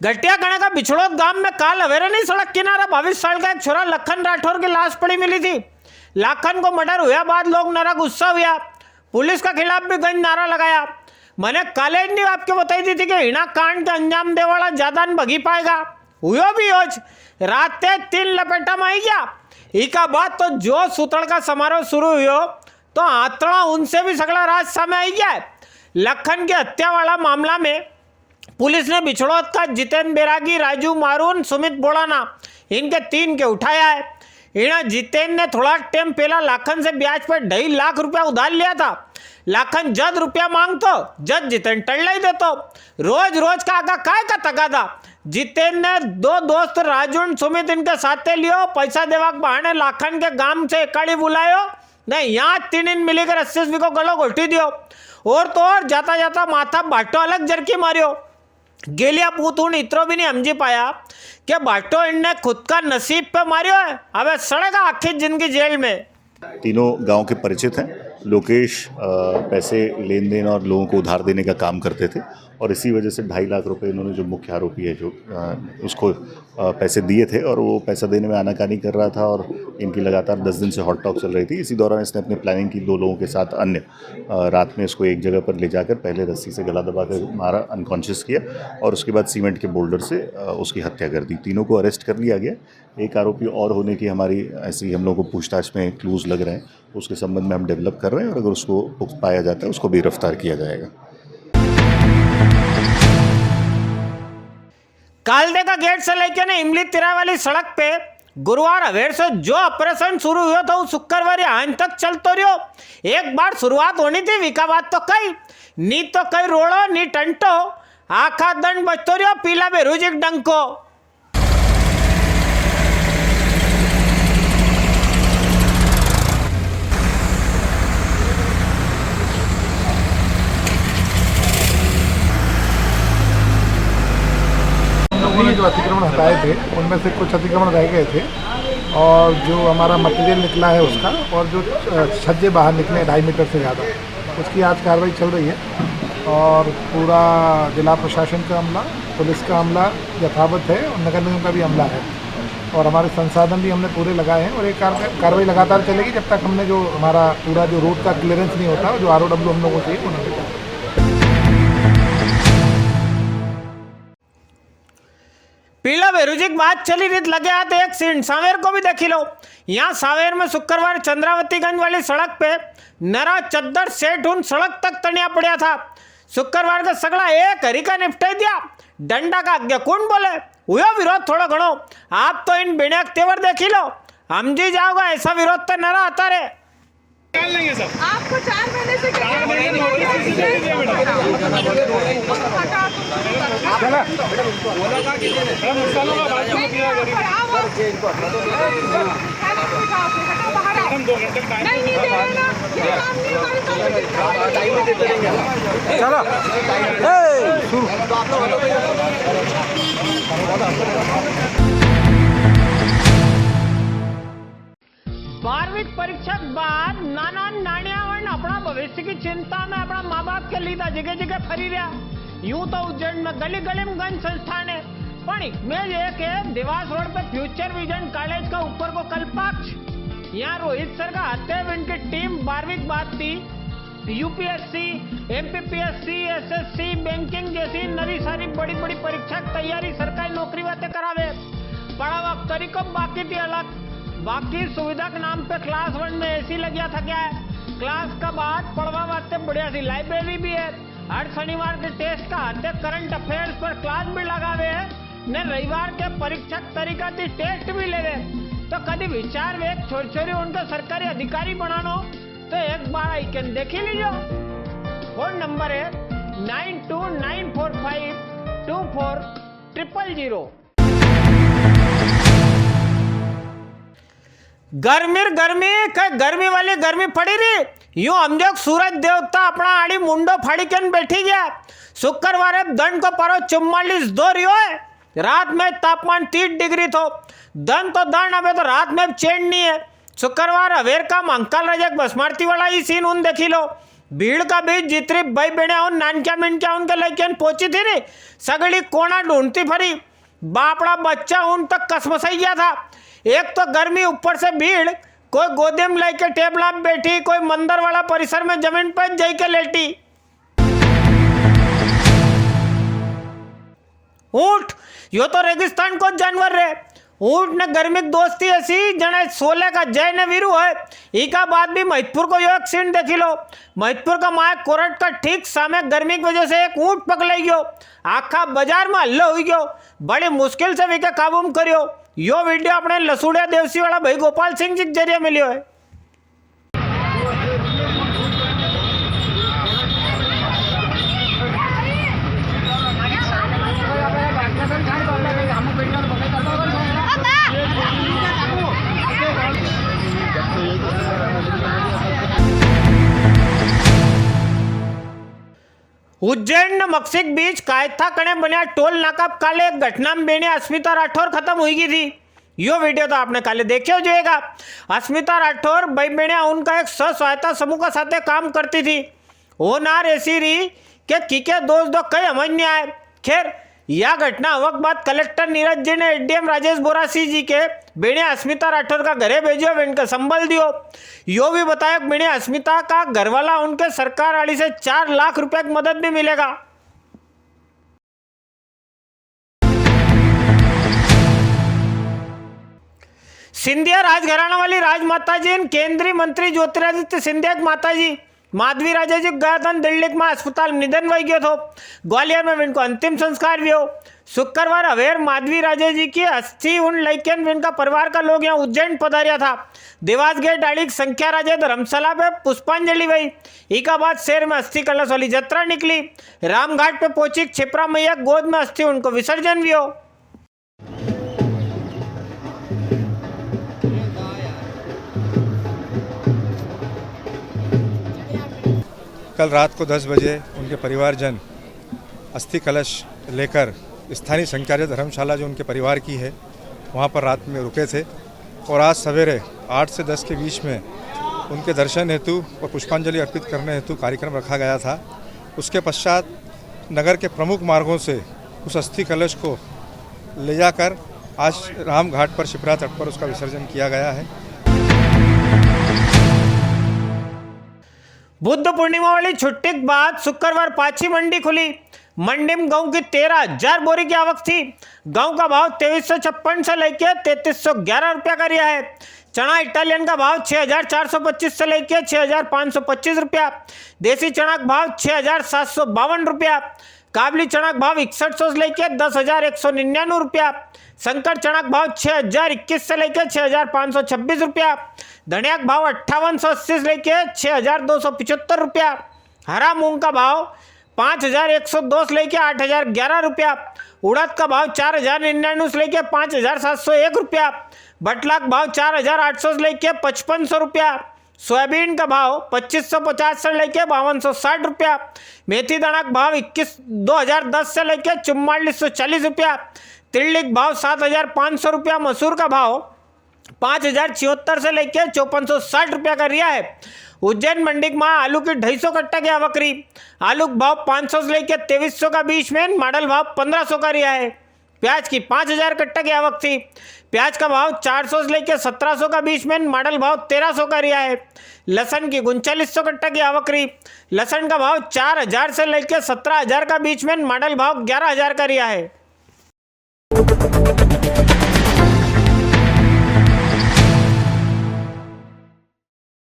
घटिया गणे का बिछड़ोद गांव में काल अवेरनी सड़क किनारा 22 साल का एक छोरा लखन राठौर की लाश पड़ी मिली थी। लखन को मर्डर हुआ बाद लोग नारा गुस्सा हुआ, पुलिस के खिलाफ भी गंज नारा लगाया। मैंने कॉलेज ने आपको बताई थी कि हिना कांड के अंजाम दे वाला ज्यादा न भगी पाएगा। हुयो भी होज रात 3 लपेटा में आई गया। इका बाद तो जो सूतड़ का समारोह शुरू हुआ तो आतड़ा उनसे भी सगला राज सामने आई गया। लखन की हत्या वाला मामला में पुलिस ने बिछड़ोद का जितेंद्र बैरागी, राजू मारून, सुमित बोड़ाना इनके 3 के उठाया है। इन्हें जितेंद्र ने थोड़ा टाइम पहला लाखन से ब्याज पर 2.5 लाख रुपया उधार लिया था। लाखन जद रुपया मांगतो जद जितेंद्र टल्ला ही देतो। रोज रोज का आगा काय का तगा था। जितेंद्र ने 2 दोस्त राजू और सुमित इनके साथे लियो, पैसा देवा के बहाने लाखन के गांव से एकाड़ी बुलायो, नहीं यहाँ 3 मिलकर 80 को गलो घोटी दियो और तो और जाता जाता माथा बाटो अलग जरकी मारियो। गेलिया पूतून इतरो भी नहीं समझी पाया कि बाटो इनने खुद का नसीब पे मारियो है। अब सड़ेगा आखिर जिंदगी जेल में। तीनों गांव के परिचित हैं। लोकेश पैसे लेन देन और लोगों को उधार देने का काम करते थे और इसी वजह से 2.5 लाख रुपए इन्होंने जो मुख्य आरोपी है जो उसको पैसे दिए थे और वो पैसा देने में आनाकानी कर रहा था और इनकी लगातार 10 दिन से हॉट टॉक चल रही थी। इसी दौरान इसने अपनी प्लानिंग की 2 लोगों के साथ अन्य रात में इसको एक जगह पर ले जाकर पहले रस्सी से गला दबा कर मारा, अनकॉन्शियस किया और उसके बाद सीमेंट के बोल्डर से उसकी हत्या कर दी। तीनों को अरेस्ट कर लिया गया। एक आरोपी और होने की हमारी ऐसी हम लोगों को पूछताछ में क्लूज लग रहे हैं, उसके संबंध में हम डेवलप कर रहे हैं और अगर उसको पाया जाता है उसको भी गिरफ्तार किया जाएगा। कालदे का गेट से लेकर ने इमली तिरा वाली सड़क पे गुरुवार अवेर से जो ऑपरेशन शुरू हुआ था वो शुक्रवार आज तक चलतो रहो। एक बार शुरुआत होनी थी, विका बात तो कई नी तो कई रोड़ो नी टंटो आखा दंड बचतो रहो पीला बेरुजिक डंको। जो अतिक्रमण हटाए थे उनमें से कुछ अतिक्रमण रह गए थे और जो हमारा मटेरियल निकला है उसका और जो छज्जे बाहर निकले 2.5 मीटर से ज़्यादा, उसकी आज कार्रवाई चल रही है और पूरा जिला प्रशासन का अमला, पुलिस का अमला यथावत है और नगर निगम का भी अमला है और हमारे संसाधन भी हमने पूरे लगाए हैं और एक कार्रवाई लगातार चलेगी जब तक हमने जो हमारा पूरा जो रोड का क्लियरेंस नहीं होता, जो ROW हम लोगों को चाहिए वो नहीं होता। पीला बेरुजिक बात चली रीत लगे हाथ एक सीन सावेर को भी देखी लो। यहाँ सावेर में शुक्रवार चंद्रावतीगंज वाली सड़क पे नरा चद्दर सेठ उन सड़क तक तनिया पड़ा था। शुक्रवार का सगड़ा एक हरी का निपटाई दिया, डंडा का आज्ञा कौन बोले हुआ विरोध थोड़ा घणो। आप तो इन बिना तेवर देखी लो, हम जी जाओगा ऐसा विरोध तो नरा आता रे। आपको 4 महीने से बारहवीं परीक्षा के बाद नाना नानियावन अपना भविष्य की चिंता में अपना माँ बाप के लिए जगह जगह फरी रहा। यूं तो उज्जैन में गली गली में गंज संस्थान है पण मैं एक है देवास रोड पे फ्यूचर विजन कॉलेज का ऊपर को कल्पाक्ष। यहाँ रोहित सर का आते हुए इनकी टीम 12वीं की बात थी। UPSC, MPPSC, SSC, बैंकिंग जैसी नरी सारी बड़ी बड़ी परीक्षा की तैयारी सरकारी नौकरी वाते करावे। पढ़ा वक्त तरीको बाकी थी अलग, बाकी सुविधा के नाम पे क्लास 1 में AC लग गया था क्या है। क्लास का बाद पढ़वा वास्ते बढ़िया सी लाइब्रेरी भी है। हर शनिवार के टेस्ट का आते करंट अफेयर्स पर क्लास भी लगावे है ने रविवार के परीक्षा तरीका थी टेस्ट भी ले रहे। तो कभी विचार वे छोर छोरी उनको सरकारी अधिकारी बनानो तो एक बार आइकन देख ही लीजिए। फोन नंबर है 9294524000। गर्मी वाली गर्मी पड़ी रही। यूं हमजोग सूरज देवता अपना आड़ी मुंडो फाड़ी के बैठी गया। शुक्रवार दंड को पारो 44 रियो है। रात में तापमान 30 डिग्री थो। दन तो दन अबे तो रात में चैन नहीं है। शुक्रवार अवेर का मंकाल रजक बसमारती वाला ही सीन उन देखी लो। भीड़ का बीच जितनी भाई बहने और नानक्या मिनक्या उनके लेकिन पहुंची थी नी सगड़ी कोना ढूंढती फरी बापड़ा बच्चा उन तक कसमसाई गया था। एक तो गर्मी ऊपर से भीड़, कोई गोदी में लेके टेबला में बैठी, कोई मंदिर वाला परिसर में जमीन पर जाई के लेटी। ऊंट यो तो रेगिस्तान को जानवर रे। ऊंट ने गर्मी की दोस्ती ऐसी जने सोले का जय ने वीरू है। इका बाद भी महितपुर को यो एक सीन देखी लो। महितपुर का माया कोरट का ठीक सामने गर्मी की वजह से एक ऊंट पकड़ाई गयो, आखा बाजार में हल्लो हुई गयो, बड़ी मुश्किल से विके काबू में करियो। यो वीडियो अपने लसूड़िया देवसी वाला भाई गोपाल सिंह जी के जरिए मिलियो है। उज्जैन न मक्सिक बीच कायथा कणे बनिया टोल नाका काले एक घटना में बेनी अस्मिता राठौर खत्म हुई गई थी। यो वीडियो तो आपने काले देखे हो जाएगा। अस्मिता राठौर भाई बेनिया उनका एक स्व सहायता समूह का साथे काम करती थी। वो नार ऐसी रही कि किके दोस्त दो कई समझ नहीं आए। खैर यह घटना वक्त बाद कलेक्टर नीरज जी ने एडीएम राजेश बोरासी जी के बेनिया अस्मिता राठौर का घरे भेजो, इनका संबल दियो। यो भी बताया बेनिया अस्मिता का घरवाला उनके सरकार वाली से 4 लाख रुपए की मदद भी मिलेगा। सिंधिया राजघराना वाली राजमाता जी केंद्रीय मंत्री ज्योतिरादित्य सिंधिया की माता जी माधवी राजा जी गया था दिल्ली में अस्पताल निधन वही गयो थो। ग्वालियर में इनको अंतिम संस्कार भी हो। शुक्रवार अवेर माधवी राजा जी की अस्थि उन लैकन इनका परिवार का लोग यहाँ उज्जैन पधारिया था। देवास गेट डाली संख्या राजा धर्मशाला पे पुष्पांजलि हुई। इका बाद शहर में अस्थि कलश वाली यात्रा निकली। रामघाट पे पहुंची छिपरा मैया गोद में अस्थि उनको विसर्जन भी हो। कल रात को 10 बजे उनके परिवारजन अस्थि कलश लेकर स्थानीय संख्यार्य धर्मशाला जो उनके परिवार की है वहाँ पर रात में रुके थे और आज सवेरे 8 से 10 के बीच में उनके दर्शन हेतु और पुष्पांजलि अर्पित करने हेतु कार्यक्रम रखा गया था। उसके पश्चात नगर के प्रमुख मार्गों से उस अस्थि कलश को ले जाकर आज रामघाट पर शिप्रा तट पर उसका विसर्जन किया गया है। बुद्ध पूर्णिमा वाली छुट्टी के बाद शुक्रवार पाछी मंडी खुली। मंडी में गेहूं की 13,000 बोरी की आवक थी। गेहूं का भाव 2356 से लेके 3311 रुपया का रिया है। चना इटालियन का भाव 6425 से लेके 6525 रुपया। देसी चना का भाव 6752 रुपया। काबली चना का भाव 6100 से लेके 10,199 रुपया। संकर चना का भाव 6021 से लेके 6526 रुपया। धनिया का भाव 5880 से लेके 6275 रुपया। हरा मूंग का भाव 5102 से लेके 8011 रुपया। उड़द का भाव 4099 से लेके 5701 रुपया। बटला का भाव 4800 से लेके 5500 रुपया। सोयाबीन का भाव 2550 से लेके 5260 रुपया। मेथी दाना का भाव 2010 से लेके 4440 रुपया। तिल्ली का भाव 7500 रुपया। मसूर का भाव 5076 से लेके 5460 रुपया का रिया है। उज्जैन मंडी में आलू की 250 कट्टा की आवक रही। आलू का भाव 500 से लेके 2300 का बीच में, मॉडल भाव 1500 का रिया है। प्याज की 5000 कट्टा की आवक थी। प्याज का भाव 400 से लेके 1700 का बीच में, मॉडल भाव 1300 का रिया है। लहसुन की 3900 कट्टा की आवक रही। लहसुन का भाव 4000 से लेके 17000 का बीच में, मॉडल भाव 11000 का रिया है।